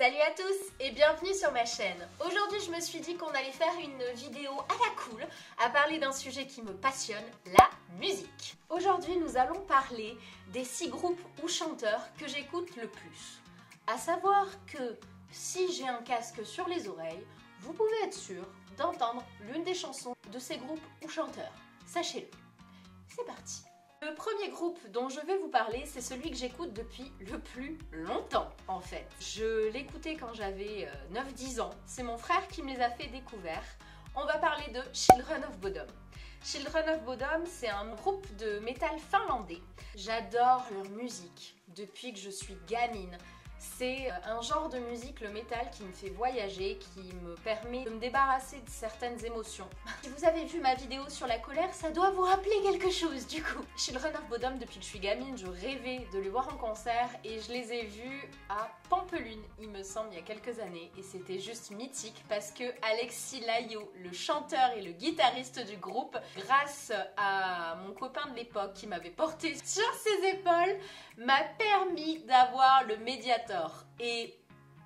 Salut à tous et bienvenue sur ma chaîne. Aujourd'hui je me suis dit qu'on allait faire une vidéo à la cool à parler d'un sujet qui me passionne, la musique. Aujourd'hui nous allons parler des 6 groupes ou chanteurs que j'écoute le plus. À savoir que si j'ai un casque sur les oreilles, vous pouvez être sûr d'entendre l'une des chansons de ces groupes ou chanteurs. Sachez-le. C'est parti. Le premier groupe dont je vais vous parler, c'est celui que j'écoute depuis le plus longtemps en fait. Je l'écoutais quand j'avais 9-10 ans, c'est mon frère qui me les a fait découvrir. On va parler de Children of Bodom. Children of Bodom, c'est un groupe de métal finlandais. J'adore leur musique depuis que je suis gamine. C'est un genre de musique, le métal, qui me fait voyager, qui me permet de me débarrasser de certaines émotions. Si vous avez vu ma vidéo sur la colère, ça doit vous rappeler quelque chose du coup. Children of Bodom, depuis que je suis gamine, je rêvais de les voir en concert et je les ai vus à Pampelune, il me semble, il y a quelques années. Et c'était juste mythique parce que Alexis Laillot, le chanteur et le guitariste du groupe, grâce à mon copain de l'époque qui m'avait porté sur ses épaules, m'a permis d'avoir le Mediator. Et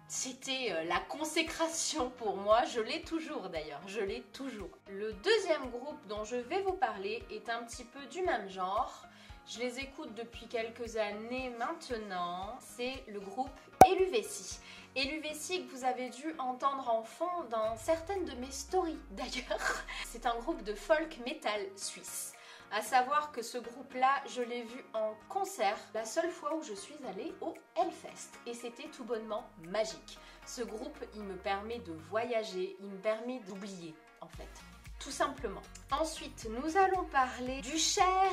c'était la consécration pour moi, je l'ai toujours d'ailleurs, je l'ai toujours. Le deuxième groupe dont je vais vous parler est un petit peu du même genre. Je les écoute depuis quelques années maintenant, c'est le groupe Eluveitie. Eluveitie que vous avez dû entendre en fond dans certaines de mes stories d'ailleurs. C'est un groupe de folk metal suisse. À savoir que ce groupe-là, je l'ai vu en concert la seule fois où je suis allée au Hellfest. Et c'était tout bonnement magique. Ce groupe, il me permet de voyager, il me permet d'oublier, en fait. Tout simplement. Ensuite, nous allons parler du cher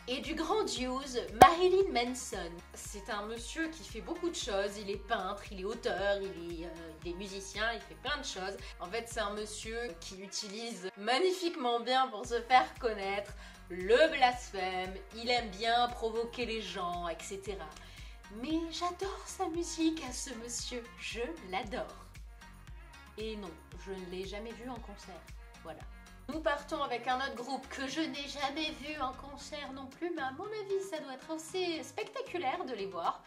et du grandiose Marilyn Manson. C'est un monsieur qui fait beaucoup de choses. Il est peintre, il est auteur, il est musicien, il fait plein de choses. En fait, c'est un monsieur qui utilise magnifiquement bien pour se faire connaître le blasphème. Il aime bien provoquer les gens, etc. Mais j'adore sa musique à ce monsieur. Je l'adore. Et non, je ne l'ai jamais vu en concert. Voilà. Nous partons avec un autre groupe que je n'ai jamais vu en concert non plus, mais à mon avis, ça doit être assez spectaculaire de les voir.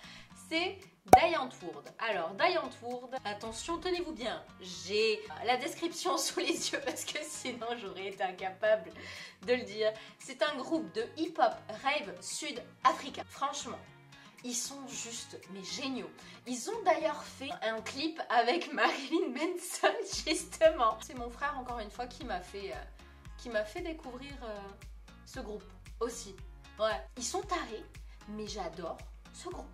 C'est Die Antwoord. Alors, Die Antwoord, attention, tenez-vous bien, j'ai la description sous les yeux parce que sinon j'aurais été incapable de le dire. C'est un groupe de hip-hop rave sud-africain. Franchement, ils sont juste, mais géniaux. Ils ont d'ailleurs fait un clip avec Marilyn Manson, justement. C'est mon frère, encore une fois, qui m'a fait découvrir ce groupe aussi. Ouais, ils sont tarés, mais j'adore ce groupe.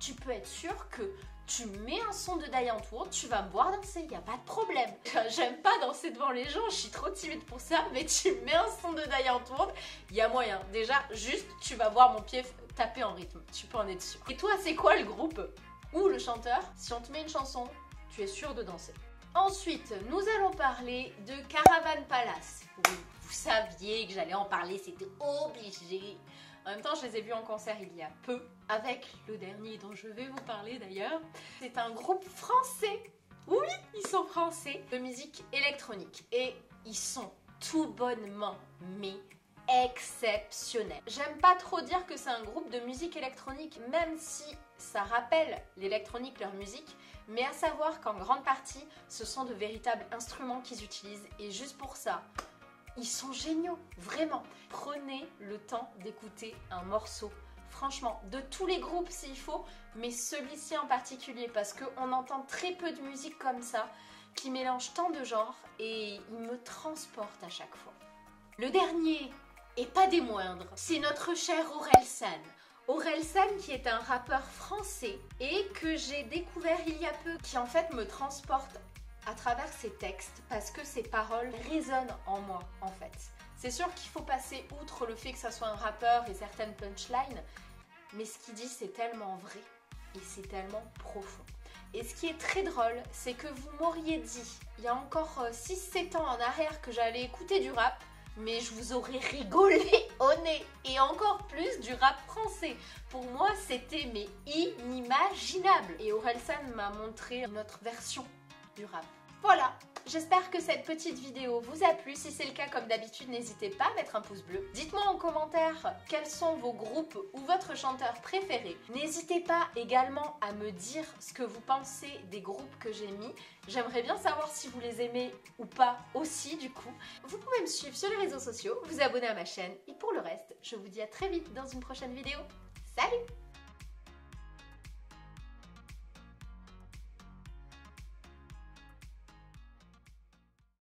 Tu peux être sûr que tu mets un son de Die Antwoord, tu vas me voir danser, il n'y a pas de problème. J'aime pas danser devant les gens, je suis trop timide pour ça, mais tu mets un son de Die Antwoord, il y a moyen. Déjà, juste, tu vas voir mon pied taper en rythme, tu peux en être sûr. Et toi, c'est quoi le groupe ou le chanteur? Si on te met une chanson, tu es sûr de danser. Ensuite, nous allons parler de Caravan Palace. Oui, vous saviez que j'allais en parler, c'était obligé. En même temps, je les ai vus en concert il y a peu, avec le dernier dont je vais vous parler d'ailleurs. C'est un groupe français. Oui, ils sont français, de musique électronique. Et ils sont tout bonnement, mais exceptionnels. J'aime pas trop dire que c'est un groupe de musique électronique, même si ça rappelle l'électronique, leur musique, mais à savoir qu'en grande partie, ce sont de véritables instruments qu'ils utilisent, et juste pour ça, ils sont géniaux, vraiment. Prenez le temps d'écouter un morceau. Franchement, de tous les groupes s'il faut, mais celui-ci en particulier, parce qu'on entend très peu de musique comme ça, qui mélange tant de genres, et il me transporte à chaque fois. Le dernier, et pas des moindres, c'est notre cher Orelsan. Orelsan qui est un rappeur français et que j'ai découvert il y a peu, qui en fait me transporte à travers ses textes parce que ses paroles résonnent en moi en fait. C'est sûr qu'il faut passer outre le fait que ça soit un rappeur et certaines punchlines, mais ce qu'il dit c'est tellement vrai et c'est tellement profond. Et ce qui est très drôle, c'est que vous m'auriez dit il y a encore 6-7 ans en arrière que j'allais écouter du rap, mais je vous aurais rigolé au nez, et encore plus du rap français. Pour moi, c'était mais inimaginable. Et Orelsan m'a montré une autre version du rap. Voilà, J'espère que cette petite vidéo vous a plu. Si c'est le cas, comme d'habitude, n'hésitez pas à mettre un pouce bleu. Dites-moi en commentaire quels sont vos groupes ou votre chanteur préféré. N'hésitez pas également à me dire ce que vous pensez des groupes que j'ai mis. J'aimerais bien savoir si vous les aimez ou pas aussi du coup. Vous pouvez me suivre sur les réseaux sociaux, vous abonner à ma chaîne et pour le reste, je vous dis à très vite dans une prochaine vidéo. Salut!